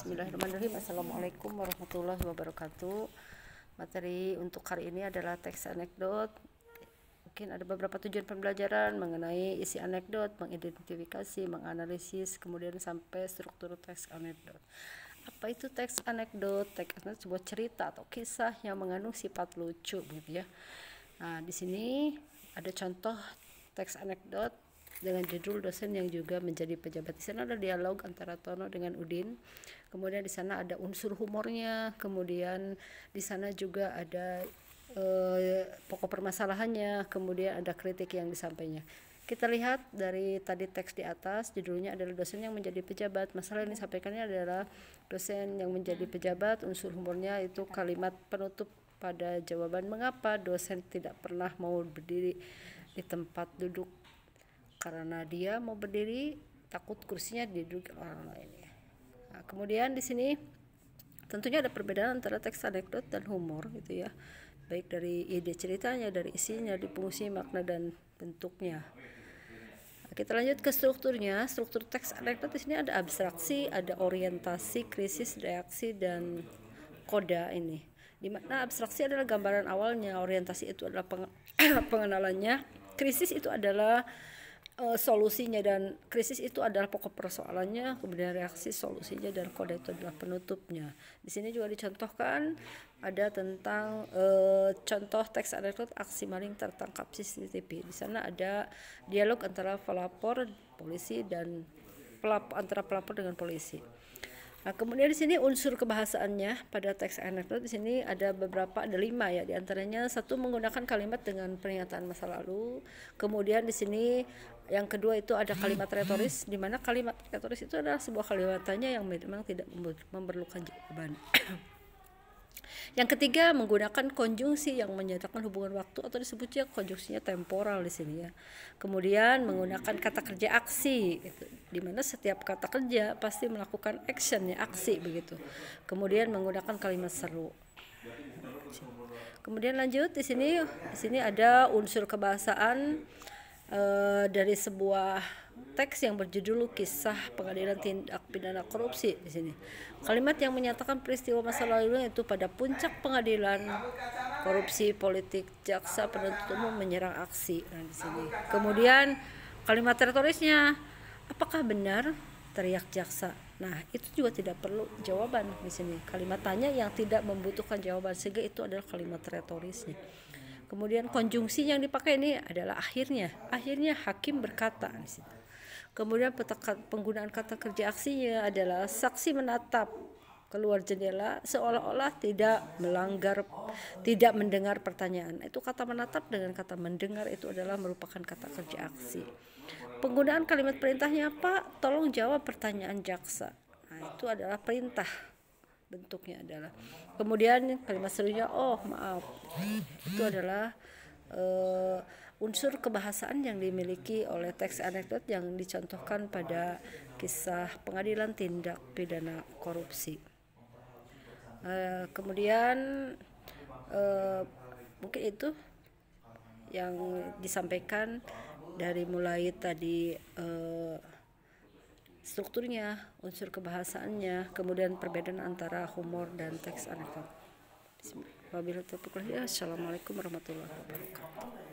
Bismillahirrahmanirrahim. Assalamualaikum warahmatullahi wabarakatuh. Materi untuk hari ini adalah teks anekdot. Mungkin ada beberapa tujuan pembelajaran mengenai isi anekdot, mengidentifikasi, menganalisis, kemudian sampai struktur teks anekdot. Apa itu teks anekdot? Teks anekdot sebuah cerita atau kisah yang mengandung sifat lucu, gitu ya. Nah, di sini ada contoh teks anekdot dengan judul dosen yang juga menjadi pejabat. Di sana ada dialog antara Tono dengan Udin. Kemudian di sana ada unsur humornya. Kemudian di sana juga ada pokok permasalahannya. Kemudian ada kritik yang disampaikannya. Kita lihat dari tadi teks di atas, judulnya adalah dosen yang menjadi pejabat. Masalah yang disampaikannya adalah dosen yang menjadi pejabat. Unsur humornya itu kalimat penutup pada jawaban mengapa dosen tidak pernah mau berdiri di tempat duduk, karena dia mau berdiri takut kursinya diduduki orang lain. Nah, kemudian di sini tentunya ada perbedaan antara teks anekdot dan humor, gitu ya, baik dari ide ceritanya, dari isinya, dari fungsi, makna, dan bentuknya. Nah, kita lanjut ke strukturnya. Struktur teks anekdot di sini ada abstraksi, ada orientasi, krisis, reaksi, dan koda ini. Dimana abstraksi adalah gambaran awalnya, orientasi itu adalah pengenalannya, krisis itu adalah solusinya, dan krisis itu adalah pokok persoalannya, kemudian reaksi, solusinya, dan koda itu adalah penutupnya. Di sini juga dicontohkan ada tentang contoh teks anekdot aksi maling tertangkap CCTV. Di sana ada dialog antara pelapor, polisi, dan antara pelapor dengan polisi. Nah, kemudian di sini unsur kebahasaannya pada teks anekdot di sini ada beberapa, ada 5 ya. Di antaranya satu, menggunakan kalimat dengan pernyataan masa lalu. Kemudian di sini yang kedua itu ada kalimat retoris, di mana kalimat retoris itu adalah sebuah kalimat tanya yang memang tidak memerlukan jawaban. Yang ketiga, menggunakan konjungsi yang menyatakan hubungan waktu atau disebutnya konjungsinya temporal di sini ya. Kemudian menggunakan kata kerja aksi, gitu, di mana setiap kata kerja pasti melakukan action ya, aksi begitu. Kemudian menggunakan kalimat seru. Kemudian lanjut di sini ada unsur kebahasaan dari sebuah teks yang berjudul Kisah Pengadilan Tindak Pidana Korupsi. Di sini kalimat yang menyatakan peristiwa masa lalu itu pada puncak pengadilan korupsi politik, jaksa penuntut umum menyerang aksi. Nah, di sini kemudian kalimat retorisnya, apakah benar, teriak jaksa. Nah, itu juga tidak perlu jawaban di sini. Kalimat tanya yang tidak membutuhkan jawaban, sehingga itu adalah kalimat retorisnya. Kemudian konjungsi yang dipakai ini adalah akhirnya hakim berkata di situ. Kemudian penggunaan kata kerja aksinya adalah saksi menatap keluar jendela seolah-olah tidak mendengar pertanyaan. Itu kata menatap dengan kata mendengar itu adalah merupakan kata kerja aksi. Penggunaan kalimat perintahnya apa? Tolong jawab pertanyaan jaksa. Nah, itu adalah perintah. Bentuknya adalah. Kemudian kalimat serunya, oh maaf, itu adalah unsur kebahasaan yang dimiliki oleh teks anekdot yang dicontohkan pada kisah pengadilan tindak pidana korupsi. Kemudian mungkin itu yang disampaikan dari mulai tadi strukturnya, unsur kebahasaannya, kemudian perbedaan antara humor dan teks anekdot. Wabillahi taufiq wal hidayah. Assalamualaikum warahmatullahi wabarakatuh.